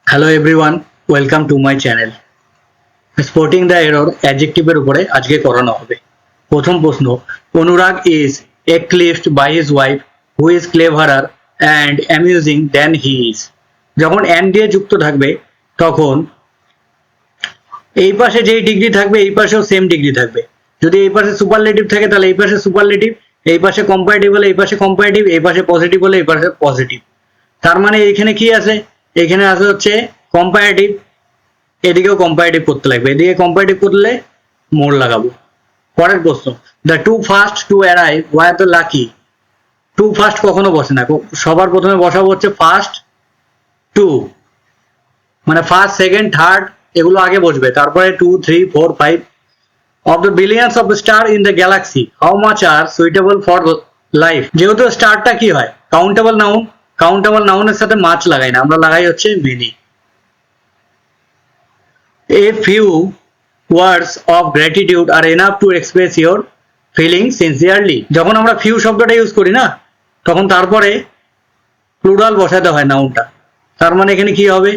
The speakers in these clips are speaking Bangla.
Hello everyone, welcome to my channel. Spotting the error অ্যাডজেক্টিভের উপরে আজকে করানো হবে। প্রথম প্রশ্ন, Anurag is eclipsed by his wife who is cleverer and amusing than he is. যখন অ্যান্ড দিয়ে যুক্ত থাকবে তখন এই পাশে যেই ডিগ্রি থাকবে এই পাশেও সেম ডিগ্রি থাকবে। যদি এই পাশে সুপারলেটিভ থাকে তাহলে এই পাশে সুপারলেটিভ, এই পাশে কম্পারেটিভ হলে এই পাশে কম্পারেটিভ, এই পাশে পজিটিভ হলে এই পাশে পজিটিভ। তার মানে এখানে কি আছে? এখানে আছে হচ্ছে কম্পারেটিভ, এদিকেও কম্পারেটিভ করতে লাগবে, এদিকে কম্পারেটিভ করলে মোর লাগাবো। পরের প্রশ্ন, the two first to arrive were the lucky. Two first কখনো বসে না, সবার প্রথমে বসাবো হচ্ছে ফার্স্ট টু, মানে ফার্স্ট সেকেন্ড থার্ড এগুলো আগে বসবে, তারপরে 2 3 4 5। Of the billions of star in the galaxy how much are suitable for life. যেহেতু স্টারটা কি হয় কাউন্টেবল নাউন, কাউন্টেবল নাউনের সাথে মাছ লাগাই না, আমরা লাগাই হচ্ছে many. A few words of gratitude are enough to express your feelings sincerely. যখন আমরা few শব্দটা ইউজ করি না তখন তারপরে প্লুরাল বসাতে হয় নাউনটা, তার মানে এখানে কি হবে?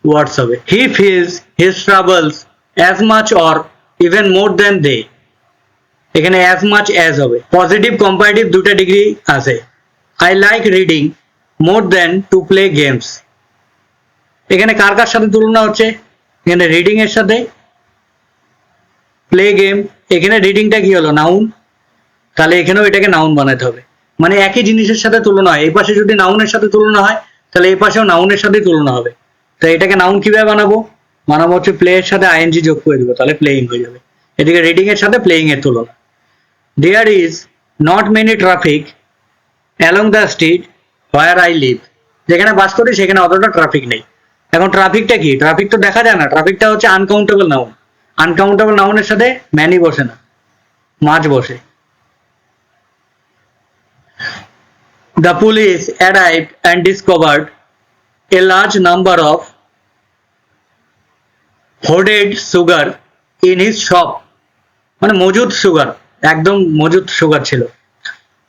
ওয়ার্ডস হবে। He feels his troubles as much or even more than they. এখানে as much as হবে। পজিটিভ কম্পারেটিভ দুটো ডিগ্রি আছে। I like reading more than to play games. এখানে কার কার সাথে তুলনা হচ্ছে? এখানে রিডিং এর সাথে, প্লে গেম। এখানে রিডিংটা কি হলো? নাউন, তাহলে এখানেও এটাকে নাউন বানাতে হবে। মানে একই জিনিসের সাথে তুলনা হয়, এই পাশে যদি নাউনের সাথে তুলনা হয় তাহলে এই পাশেও নাউনের সাথে তুলনা হবে। তো এটাকে নাউন কিভাবে বানাবো? বানাবো হচ্ছে প্লে এর সাথে আইএনজি যোগ করে দেবো, তাহলে প্লেইং হয়ে যাবে। এদিকে রিডিং এর সাথে প্লেইং এর তুলনা। There is not many traffic along the street where I live. যেখানে বাস করি সেখানে অতটা ট্রাফিক নেই। এখন ট্রাফিকটা কি? ট্রাফিক তো দেখা যায় না, ট্রাফিকটা হচ্ছে আনকাউন্টেবল নাউন। আনকাউন্টেবল নাউনের সাথে ম্যানি বসে না, মাছ বসে। The police arrived and discovered a large number of hoarded sugar in his shop. মানে মজুদ সুগার, একদম মজুদ সুগার ছিল।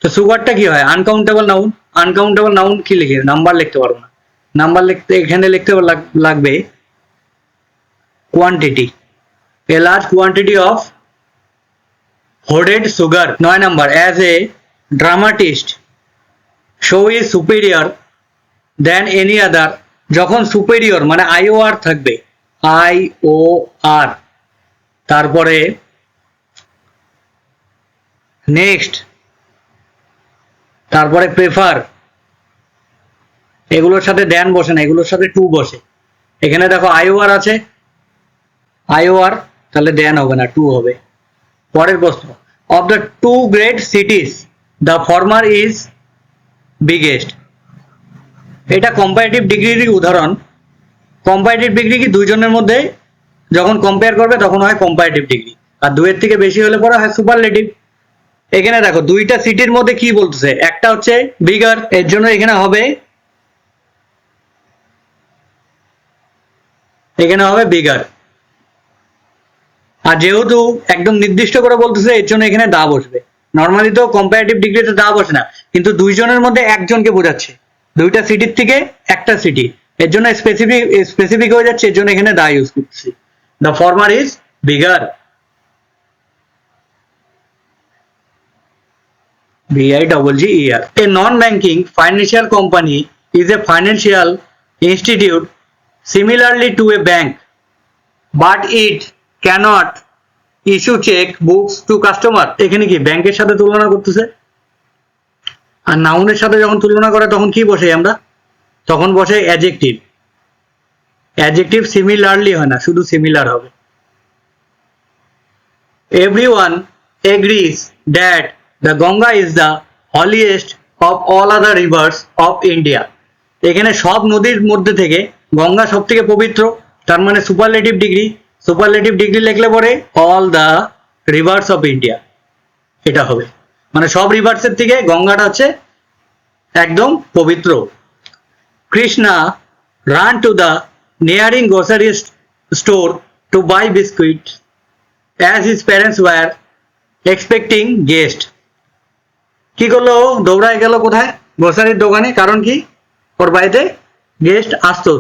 তো সুগারটা কি হয়? Uncountable noun. আনকাউন্টেবল নাউন কি লিখে? নাম্বার লিখতে পারবো না, নাম্বার লিখতে এখানে লিখতে লাগবে quantity. A large quantity of hoarded sugar. 9 number, as a dramatist show is superior than any other. যখন superior মানে IOR থাকবে, IOR, তারপরে next, তারপরে prefer, এগুলোর সাথে দেন বসে না, এগুলোর সাথে টু বসে। এখানে দেখো IOR আছে, IOR, তাহলে দেন হবে না, টু হবে। পরের প্রশ্ন, of the two great cities the former is biggest. এটা কম্পারেটিভ ডিগ্রির উদাহরণ। কম্পারেটিভ ডিগ্রি কি? দুইজনের মধ্যে যখন কম্পেয়ার করবে তখন হয় কম্পারেটিভ ডিগ্রি, আর দুইয়ের থেকে বেশি হলে পরে হয় সুপারলেটিভ। এখানে দেখো দুইটা সিটির মধ্যে কি বলতেছে, একটা হচ্ছে বিগার, এর জন্য এখানে হবে বিগার। আর যেহেতু একদম নির্দিষ্ট করে বলতেছে এর জন্য এখানে দা বসবে। নর্মালি তো কম্পারেটিভ ডিগ্রিতে দা বসে না, কিন্তু দুইজনের মধ্যে একজনকে বোঝাচ্ছে, দুইটা সিটির থেকে একটা সিটি, এর জন্য স্পেসিফিক হয়ে যাচ্ছে, এর জন্য এখানে দা ইউজ করতেছি। The former is bigger, BIGGER. A non-banking financial company is a financial institute similarly to a bank, but it cannot issue check books to customer. এখানে কি ব্যাংকের সাথে তুলনা করতেছে, আর নাউনের সাথে যখন তুলনা করে তখন কি বসে? আমরা তখন বসে অ্যাডজেক্টিভ। অ্যাডজেক্টিভ সিমিলারলি হয় না, শুধু সিমিলার হবে। Everyone agrees that the Ganga is the holiest of all other rivers of India. এখানে সব নদীর মধ্যে থেকে গঙ্গা সব থেকে পবিত্র, তার মানে সুপারলেটিভ ডিগ্রি। সুপারলেটিভ ডিগ্রি লিখলে পরে all the rivers of India, এটা হবে। মানে সব রিভার্সের থেকে গঙ্গাটা হচ্ছে একদম পবিত্র। Krishna run to the nearing grocery store to buy biscuit as his parents were expecting guest. কি করলো? দৌড়ায় গেল কোথায়? গ্রোসারির দোকানে। কারণ কি? ওর বাড়িতে গেস্ট আসতো।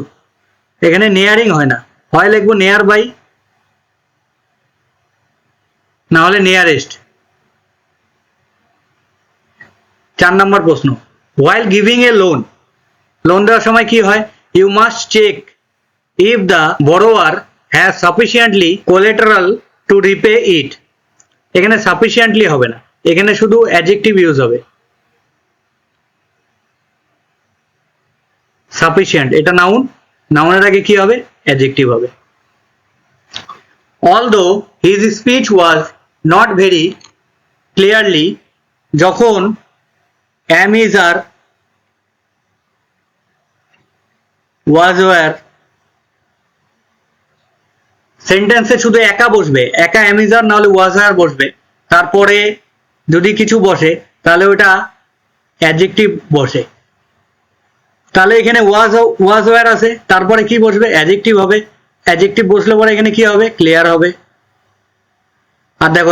এখানে নিয়ারিং হয় না, হয় লিখবো নিয়ার বাই, না হলে নিয়ারেস্ট। 4 নম্বর প্রশ্ন, while giving a loan, loan দেওয়ার সময় কি হয়, you must check if the borrower has sufficiently collateral to repay it। এখানে sufficiently হবে না, এখানে শুধু adjective ইউজ হবে, sufficient এটা নাউন, নাউনের আগে কি হবে, adjective হবে। although his speech was not very clearly, যখন am is are was were সেন্টেন্সে শুধু একা বসবে, একা am is are না হলে was were বসবে, তারপরে যদি কিছু বসে তাহলে ওটা অ্যাডজেক্টিভ বসে। তাহলে এখানে was were আছে, তারপরে কি বসবে, অ্যাডজেক্টিভ হবে, অ্যাডজেক্টিভ বসলে পরে এখানে কি হবে, ক্লিয়ার হবে। আর দেখো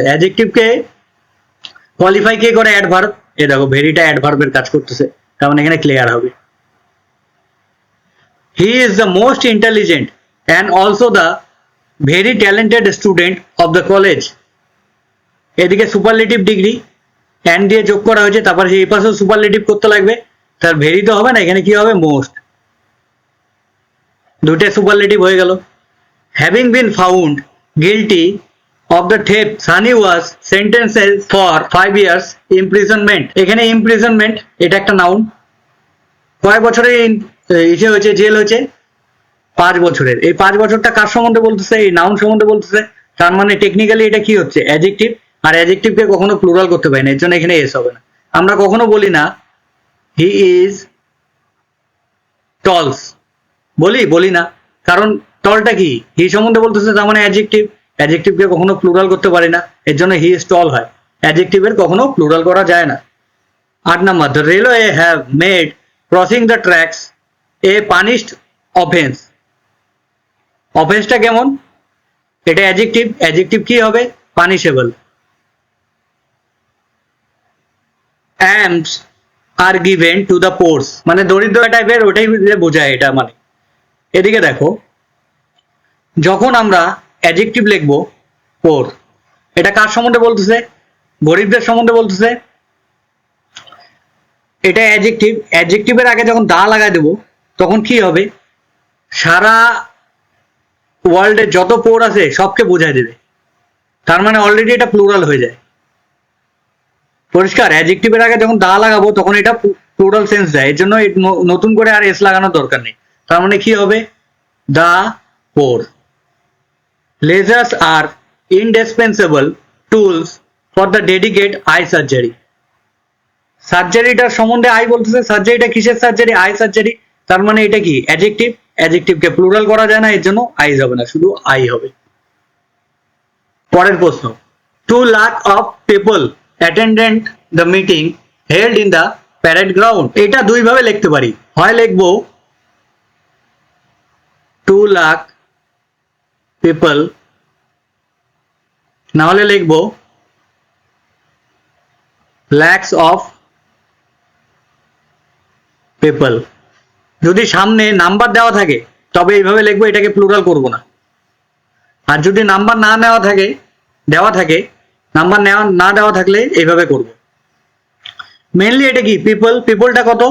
অ্যাডজেক্টিভকে কোয়ালিফাই কে করে, অ্যাডভার্ব, এ দেখো ভেরিটা অ্যাডভার্বের কাজ করতেছে, তার মানে এখানে ক্লিয়ার হবে। He is the most intelligent and also the very talented student of the college. এদিকে সুপারলেটিভ ডিগ্রি অ্যান্ড দিয়ে যোগ করা হয়েছে, তারপরে এই পাশেও সুপারলেটিভ করতে লাগবে, তার ভেরি তো হবে না, এখানে কি হবে, মোস্ট, দুইটা সুপারলেটিভ হয়ে গেল। Having been found guilty of the theft, Sunny was sentenced for 5 years imprisonment। এখানে imprisonment এটা একটা নাউন, কয় বছরের ইসে হয়েছে, জেল হয়েছে, 5 বছরের। এই 5 বছরটা কার সম্বন্ধে বলতেছে, এই নাউন সম্বন্ধে বলতেছে, তার মানে টেকনিক্যালি এটা কি হচ্ছে, অ্যাডজেক্টিভ, আর অ্যাডজেক্টিভকে কখনো প্লুরাল করতে পারি না, এর জন্য এখানে এস হবে না। আমরা কখনো বলি না হি ইজ টলস, বলি না, কারণ টলটা কি, হি সম্বন্ধে বলতেছে, তার মানে অ্যাডজেক্টিভ, অ্যাডজেক্টিভকে কখনো প্লুরাল করতে পারি না, এর জন্য হি ইজ টল হয়, অ্যাডজেক্টিভের কখনো প্লুরাল করা যায় না। 8 number, the railway have made crossing the tracks a punished offence. অফেন্সটা কেমন, এটা অ্যাডজেক্টিভ, অ্যাডজেক্টিভ কি হবে, punishable. alms are given to the poor, মানে দরিদ্র টাইপের, ওটাই বোঝায় এটা মানে। এদিকে দেখো, যখন আমরা অ্যাডজেক্টিভ লিখবো পোর, এটা কার সম্বন্ধে বলতেছে, গরিবদের সম্বন্ধে বলতেছে, এটা অ্যাডজেক্টিভ, অ্যাডজেক্টিভের আগে যখন দা লাগাই দেবো তখন কি হবে, সারা ওয়ার্ল্ডে যত পোর আছে সবকে বোঝাই দেবে, তার মানে অলরেডি এটা প্লুরাল হয়ে যায়, পরিষ্কার। অ্যাডজেক্টিভের আগে যখন দা লাগাবো তখন এটা প্লুরাল সেন্স দেয়, এর জন্য নতুন করে আর এস লাগানোর দরকার নেই, তার মানে কি হবে, the poor. Lasers are indispensable tools for the delicate eye surgery. সার্জারিটার সম্বন্ধে আই বলতেছে, সার্জারিটা কিসের সার্জারি, আই সার্জারি, তার মানে এটা কি, অ্যাডজেক্টিভ, অ্যাডজেক্টিভকে প্লুরাল করা যায় না, এর জন্য আই হবে না, শুধু আই হবে। পরের প্রশ্ন, 2 lakh of people attended the meeting held in the parade ground. এটা দুই ভাবে লিখতে পারি, হয় লিখবো 2 লাখ পিপল, না হলে লিখবো lakhs of people। যদি সামনে নাম্বার দেওয়া থাকে তবে এইভাবে লিখবো, এটাকে প্লুরাল করব না, আর যদি নাম্বার না নেওয়া থাকে, দেওয়া থাকে, নাম্বার না দেওয়া থাকলে এইভাবে করব। মেইনলি এটা কি, পিপল, পিপলটা কত,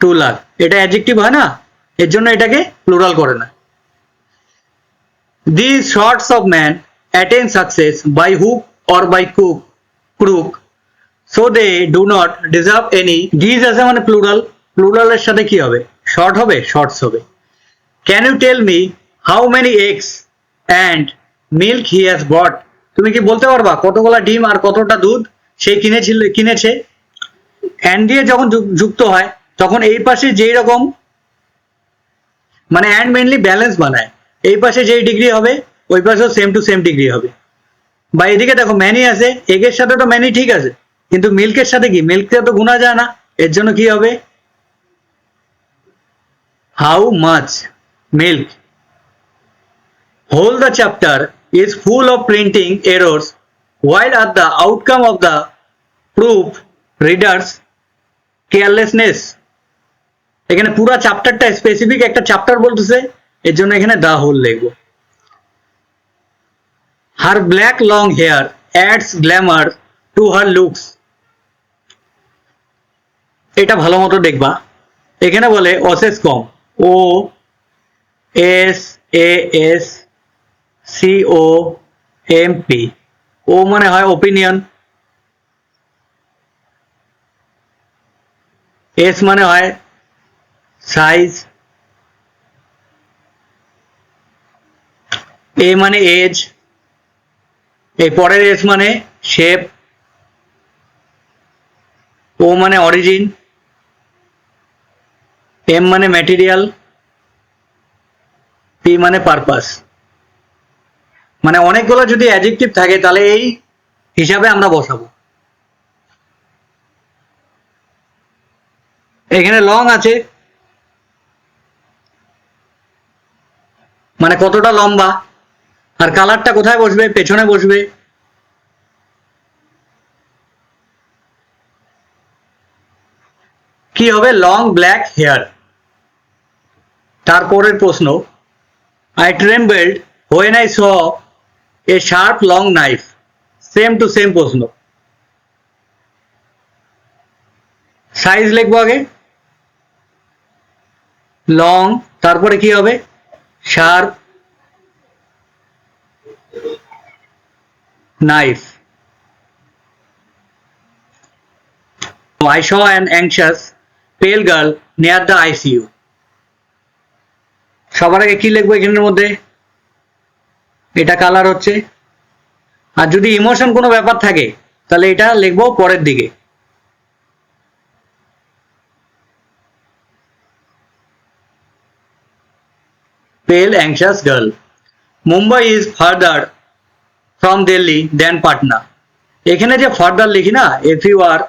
2 লাখ, এটা অ্যাডজেক্টিভ হয় না, এর জন্য এটাকে প্লুরাল করে না। These sorts of men attain success by hook or by crook, so they do not deserve any। These আছে মানে প্লুরাল, প্লুরালের সাথে কি হবে, শর্ট হবে, শর্টস হবে। Can you tell me how many eggs and milk he has bought? তুমি কি বলতে পারবা কতগুলা ডিম আর কতটা দুধ সে কিনেছে। and দিয়ে যখন যুক্ত হয় তখন এই পাশে যেই রকম, মানে and মেইনলি ব্যালেন্স বানায়, এই পাশে যেই ডিগ্রি হবে ওই পাশেও সেম টু সেম ডিগ্রি হবে। বা এদিকে দেখো ম্যানি আছে, এগের সাথে তো ম্যানি ঠিক আছে, কিন্তু মিল্কের সাথে কি, মিল্ককে তো গুণা যায় না, এর জন্য কি হবে, how much milk. Whole the chapter is full of printing errors, while at the outcome of the proof readers carelessness। এখানে পুরো চ্যাপ্টারটা স্পেসিফিক একটা চ্যাপ্টার বলতেছে, এর জন্য এখানে দা হোল লিখবো। Her black long hair adds glamour to her looks. এটা ভালো মতো দেখবা। এখানে বলে অসেস কম, O S A S C O M P. O মানে হয় ওপিনিয়ন, এস মানে হয় সাইজ, এ মানে এজ, এই পরের এস মানে শেপ, ও মানে অরিজিন, এম মানে ম্যাটেরিয়াল, পি মানে পারপাস। মানে অনেকগুলো যদি অ্যাডজেক্টিভ থাকে তাহলে এই হিসাবে আমরা বসাবো। এখানে লং আছে মানে কতটা লম্বা, আর কালারটা কোথায় বসবে, পেছনে বসবে। কি হবে, লং ব্ল্যাক হেয়ার। তারপরের প্রশ্ন, I trembled when I saw a sharp long knife. Same to same প্রশ্ন। সাইজ লিখবো আগে, লং, তারপরে কি হবে, sharp knife. I saw an anxious pale girl near the ICU. সবার আগে কি লিখবো এখানের মধ্যে, এটা কালার হচ্ছে। আর যদি ইমোশন কোনো ব্যাপার থাকে তাহলে এটা লিখবো পরের দিকে। Pale anxious girl. Mumbai is further from Delhi than Patna. এখানে যে ফার্দার লিখি না, FUR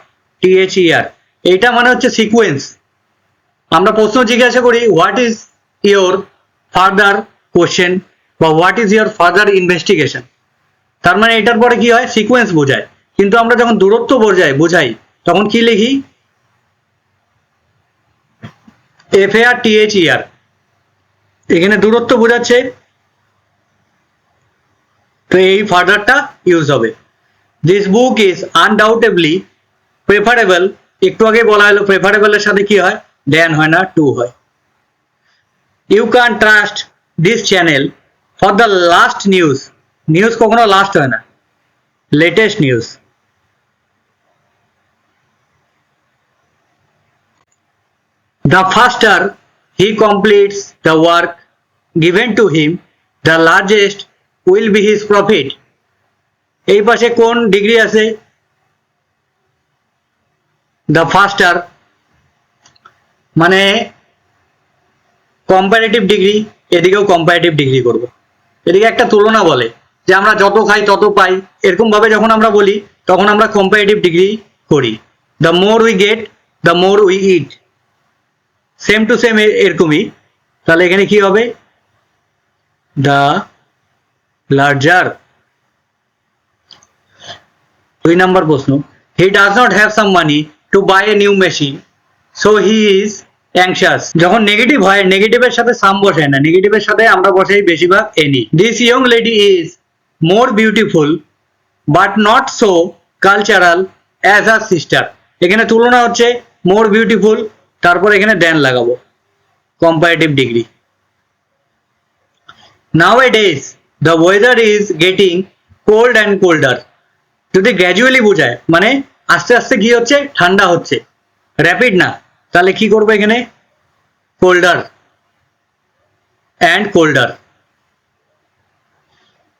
THER, এইটা মানে হচ্ছে সিকোয়েন্স। আমরা প্রশ্ন জিজ্ঞাসা করি what is your further question বা what is your further investigation, তার মানে এটার পরে কি হয়, সিকোয়েন্স বোঝায়। কিন্তু আমরা যখন দূরত্ব বোঝাই তখন কি লিখি, FAR THER। এখানে দূরত্ব বোঝাচ্ছে, তো এই ফার্দারটা ইউজ হবে। This book is undoubtedly preferable. একটু আগে বলা হলো প্রেফারেবলের সাথে কি হয়, দেন হয় না, টু হয়। You can trust this channel for the last news. News কখনো লাস্ট হয় না, latest news. The faster he completes the work given to him, the largest will be his profit. এই পাশে কোন ডিগ্রি আছে, the faster মানে কম্পারেটিভ ডিগ্রি, এদিকেও কম্পারেটিভ ডিগ্রি করব। এদিকে একটা তুলনা বলে যে আমরা যত খাই তত পাই, এরকম ভাবে যখন আমরা বলি তখন আমরা কম্পারেটিভ ডিগ্রি করি। The more we get the more we eat, same to same এরকমই। তাহলে এখানে কি হবে, দ্য লার্জার। 2 নম্বর প্রশ্ন, he does not have some money to buy a new machine so he is anxious. যখন নেগেটিভ হয়, নেগেটিভের সাথে সাম বসায় না, নেগেটিভের সাথে আমরা বসাই বেশিরভাগ any. This young lady is more beautiful but not so cultural as her sister. এখানে তুলনা হচ্ছে, মোর বিউটিফুল, তারপর এখানে দেন লাগাবো, comparative degree. Nowadays the weather is getting cold and colder. যদি গ্র্যাজুয়ালি বোঝায় মানে আস্তে আস্তে কি হচ্ছে, ঠান্ডা হচ্ছে, র্যাপিড না, তাহলে কি করবো এখানে, colder and colder.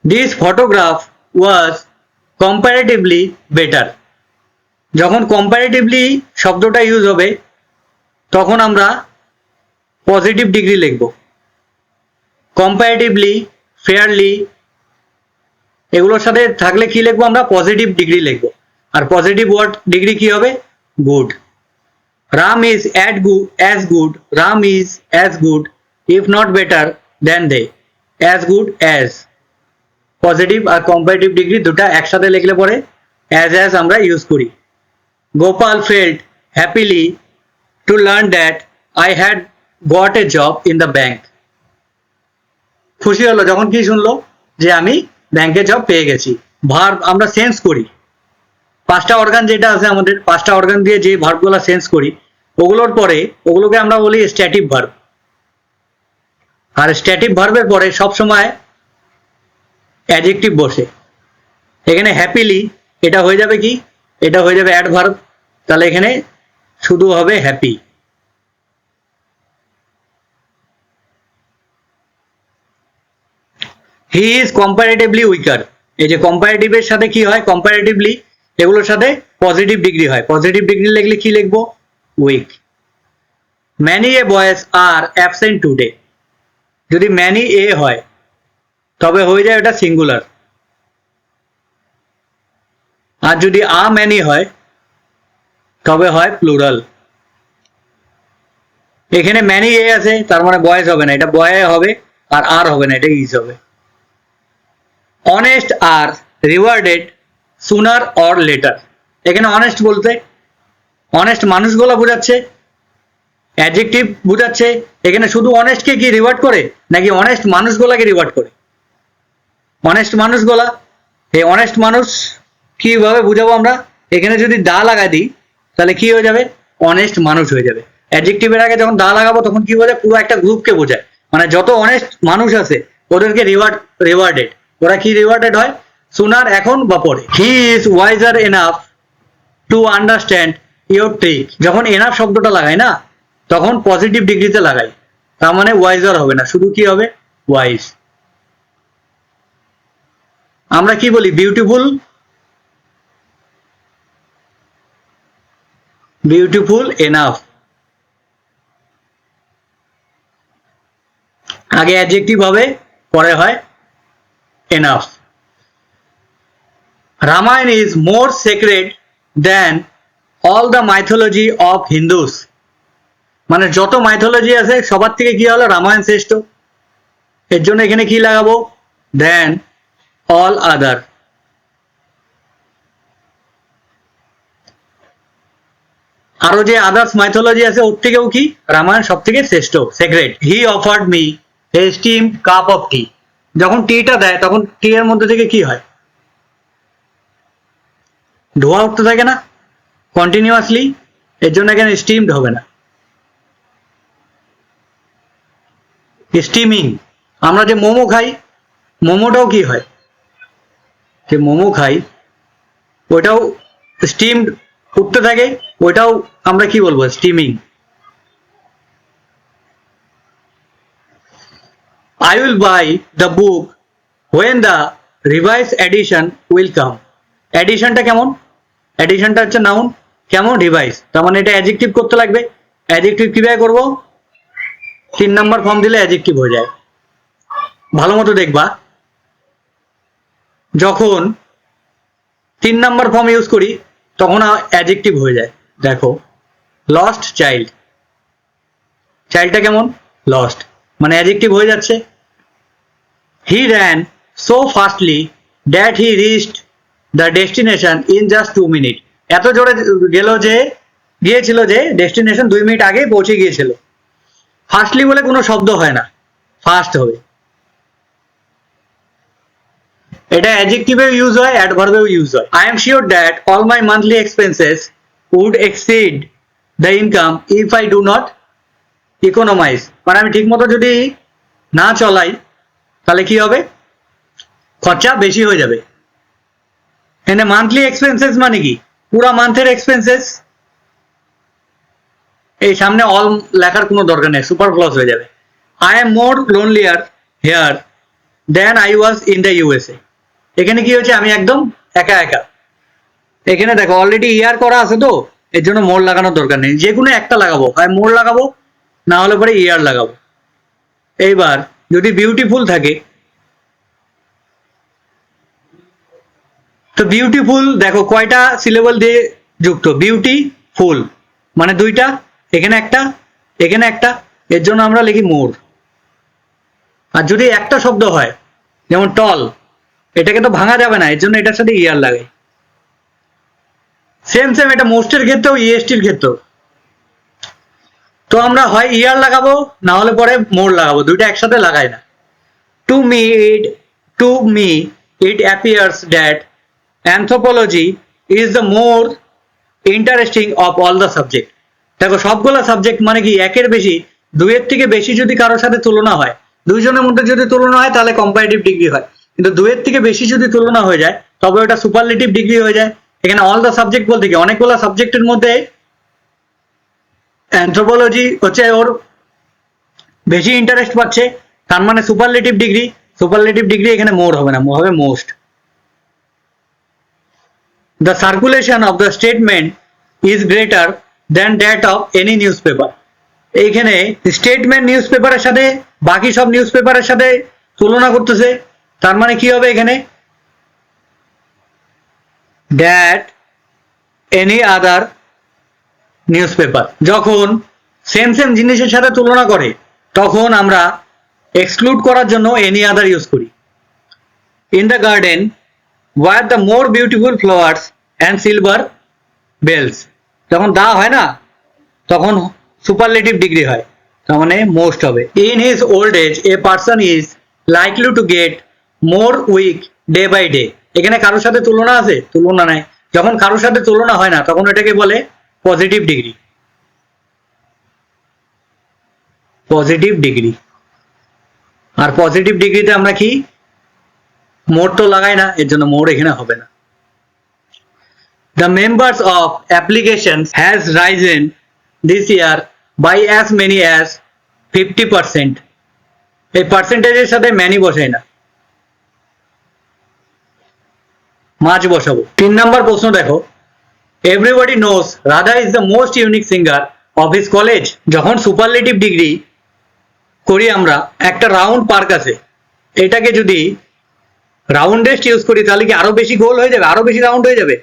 This photograph was comparatively better. যখন কম্পারেটিভলি শব্দটা ইউজ হবে তখন আমরা পজিটিভ ডিগ্রি লিখব। কম্পারেটিভলি, ফেয়ারলি, এগুলোর সাথে থাকলে কি লিখবো আমরা, পজিটিভ ডিগ্রি লিখবো। আর পজিটিভ ওয়ার্ড ডিগ্রি কি হবে, good. Ram is as good, Ram is as good if not better than they, as good as. Positive আর কম্পারেটিভ ডিগ্রি দুটা একসাথে লিখলে পরে অ্যাজ আমরা ইউজ করি। Gopal felt happily to learn that I had got a job in the bank. খুশি হলো যখন কি শুনলো যে আমি ব্যাংকে জব পেয়ে গেছি। ভার্ব আমরা সেন্স করি, পাঁচটা অর্গান যেটা আছে আমাদের, পাঁচটা অর্গান দিয়ে যে ভার্বগুলো সেন্স করি ওগুলোর পরে ওগুলোকে আমরা বলি স্ট্যাটিক ভার্ব। আর স্ট্যাটিক ভার্বের পরে সবসময় অ্যাডজেক্টিভ বসে। এখানে হ্যাপিলি এটা হয়ে যাবে কি, এটা হয়ে যাবে অ্যাডভার্ব, তাহলে এখানে শুধু হবে happy. He is comparatively weaker, এই যে কম্পারেটিভের সাথে কি হয়, কম্পারেটিভলি এগুলোর সাথে পজিটিভ ডিগ্রি হয়, পজিটিভ ডিগ্রি লিখলে কি লিখবো, weak. Many a boys are absent today, যদি ম্যানি এ হয় তবে হয়ে যায় এটা সিঙ্গুলার, আর যদি আ ম্যানি হয় তবে হয় প্লুরাল। এখানে ম্যানি এ আছে তার মানে বয়েজ হবে না, এটা বয়ে হবে, আর হবে না, এটা ইজ হবে। Honest are rewarded sooner or later, এখানে অনেস্ট বলতে অনেস্ট মানুষগুলো বোঝাচ্ছে, অ্যাডজেক্টিভ বোঝাচ্ছে। এখানে শুধু অনেস্টকে কি রিওয়ার্ড করে নাকি অনেস্ট মানুষগুলাকে রিওয়ার্ড করে? অনেস্ট মানুষগুলা, এই অনেস্ট মানুষ কিভাবে বুঝাবো আমরা, এখানে যদি দা লাগাই দিই তাহলে কি হয়ে যাবে, অনেস্ট মানুষ হয়ে যাবে। অ্যাডজেক্টিভের আগে যখন দা লাগাবো তখন কি বোঝায়, পুরো একটা গ্রুপকে বোঝায়, মানে যত অনেস্ট মানুষ আছে ওদেরকে রিওয়ার্ডেড, ওরা কি রিওয়ার্ডেড হয়, সুনার এখন বা পরে। He is wiser enough to understand your trick, যখন এনাফ শব্দটা লাগাই না তখন পজিটিভ ডিগ্রিতে লাগাই, তার মানে ওয়াইজার হবে না, শুধু কি হবে, ওয়াইজ। আমরা কি বলি, বিউটিফুল, বিউটিফুল এনাফ, আগে অ্যাডজেক্টিভ হবে পরে হয় enough. Ramayana is more sacred than all the mythology of Hindus, মানে যত মাইথোলজি আছে সবার থেকে কি হলো, রামায়ণ শ্রেষ্ঠ, এর জন্য এখানে কি লাগাবো, দেন অল আদার। আরো যে আদার্স মাইথোলজি আছে ওর থেকেও কি রামায়ণ সব থেকে শ্রেষ্ঠ, sacred. He offered me a steamed cup of tea, যখন টিটা দেয় তখন টি এর মধ্যে থেকে কি হয়, ধোয়া উঠতে থাকে না কন্টিনিউয়াসলি, এর জন্য এখানে স্টিমড হবে না, স্টিমিং। আমরা যে মোমো খাই, মোমোটাও কি হয়, যে মোমো খাই ওইটাও স্টিমড উঠতে থাকে, ওইটাও আমরা কি বলবো, steaming. I will buy the book when the revised edition will come. এডিশনটা কেমন, এডিশনটা হচ্ছে নাউন, কেমন, রিভাইজ, তার মানে এটা অ্যাডজেক্টিভ করতে লাগবে। অ্যাডজেক্টিভ কিভাবে করব, 3 নাম্বার ফর্ম দিলে অ্যাডজেক্টিভ হয়ে যায়। ভালো মতো দেখবা, যখন 3 নাম্বার ফর্ম ইউজ করি তখন অ্যাডজেক্টিভ হয়ে যায়। দেখো, লস্ট চাইল্ড, চাইল্ডটা কেমন, লস্ট, মানে অ্যাডজেক্টিভ হয়ে যাচ্ছে। He ran so fastly that he reached the destination in just 2 minute, এত জোরে গিয়েছিল যে ডেস্টিনেশন 2 মিনিট আগেই পৌঁছে গিয়েছিল। ফাস্টলি বলে কোনো শব্দ হয় না, ফাস্ট হবে। এটা অ্যাডজেক্টিভেও ইউজ হয়, অ্যাডভার্বেও ইউজ হয়। I am sure that all my monthly expenses would exceed the income if I do not economise, মানে আমি ঠিক মতো যদি না চলাই তাহলে কি হবে, খরচা বেশি হয়ে যাবে। এখানে মান্থলি এক্সপেন্সেস মানে কি, পুরো মান্থের এক্সপেন্সেস, এই সামনে অল লেখার কোনো দরকার নেই, সুপারফ্লুয়াস হয়ে যাবে। I am more lonelier here than I was in the USA, এখানে কি হচ্ছে, আমি একদম একা একা। এখানে দেখো অলরেডি ইয়ার করা আছে তো এর জন্য মোর লাগানোর দরকার নেই, যে কোনো একটা লাগাবো, হয় মোর লাগাবো না হলে পরে ইয়ার লাগাবো। এইবার যদি বিউটিফুল থাকে তো বিউটিফুল দেখো কয়টা সিলেবল দিয়ে যুক্ত, বিউটিফুল মানে দুইটা, এখানে একটা এখানে একটা, এর জন্য আমরা লিখি মোর। আর যদি একটা শব্দ হয় যেমন টল, এটাকে তো ভাঙা যাবে না, এর জন্য এটার সাথে ইয়ার লাগে। সেম এটা মোস্টের ক্ষেত্রেও ইএসটির ক্ষেত্রেও। তো তো আমরা হয় ইয়ার লাগাবো না হলে পরে মোর লাগাবো, দুইটা একসাথে লাগাই না। To me, to me, it appears that anthropology is the more interesting of all the subject. দেখো সবগুলা সাবজেক্ট মানে কি একের বেশি, দুইয়ের থেকে বেশি যদি কারোর সাথে তুলনা হয়, দুইজনের মধ্যে যদি তুলনা হয় তাহলে কম্পারেটিভ ডিগ্রি হয়, কিন্তু দুইয়ের থেকে বেশি যদি তুলনা হয়ে যায় তবে ওটা সুপারলেটিভ ডিগ্রি হয়ে যায়। এখানে অল দ্য সাবজেক্ট বলতে কি অনেকগুলো সাবজেক্টের মধ্যে অ্যানথ্রোপোলজি হচ্ছে ওর বেশি ইন্টারেস্ট পাচ্ছে, তার মানে সুপারলেটিভ ডিগ্রি। সুপারলেটিভ ডিগ্রি এখানে মোর হবে না, হবে most. The circulation of the statement is greater than that of any newspaper. এইখানে স্টেটমেন্ট নিউজ পেপারের সাথে বাকি সব নিউজ পেপারের সাথে তুলনা করতেছে, তার মানে কি হবে এখানে that any other newspaper। যখন সেম সেম জিনিসের সাথে তুলনা করে তখন আমরা এক্সক্লুড করার জন্য এনি আদার ইউজ করি। In the garden were the more beautiful flowers and silver bells, যখন দা হয় না তখন সুপারলেটিভ ডিগ্রি হয়, তার মানে মোস্ট হবে। In his old age a person is likely to get more weak day by day. এখানে কারোর সাথে তুলনা আছে? তুলনা নাই। যখন কারোর সাথে তুলনা হয় না তখন এটাকে বলে পজিটিভ ডিগ্রি। Positive degree. আর পজিটিভ ডিগ্রিতে আমরা কি মোর তো লাগাই না, এর জন্য মোর এখানে হবে না। The members of applications has risen this year by as many as 50%. এই পার্সেন্টেজের সাথে ম্যানি বসাই না, মাঝ বসাবো। 3 নম্বর প্রশ্ন দেখো, everybody knows Radha is the most unique singer of his college. যখন সুপারলেটিভ ডিগ্রি করি আমরা, একটা রাউন্ড পার্ক আছে, এটাকে যদি রাউন্ডেস্ট ইউজ করি তাহলে কি আরো বেশি গোল হয়ে যাবে, আরো বেশি রাউন্ড হয়ে যাবে?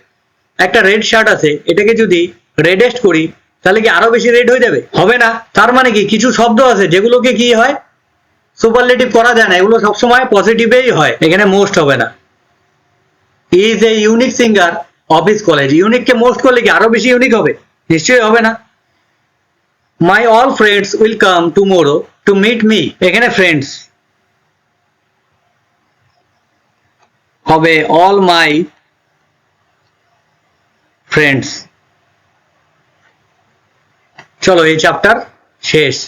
একটা রেড শার্ট আছে, এটাকে যদি রেডেস্ট করি তাহলে কি আরো বেশি রেড হয়ে যাবে? হবে না। তার মানে কি কিছু শব্দ আছে যেগুলোকে কি হয় সুপারলেটিভ করা যায় না, এগুলো সবসময় পজিটিভেই হয়, এখানে মোস্ট হবে না। Is a unique singer of his college, ইউনিককে মোস্ট করলে কি আরো বেশি ইউনিক হবে? নিশ্চয়ই হবে না। My all friends will come tomorrow to meet me, এখানে ফ্রেন্ডস হবে অল মাই ফ্রেন্ডস। চলো এই চ্যাপ্টার শেষ।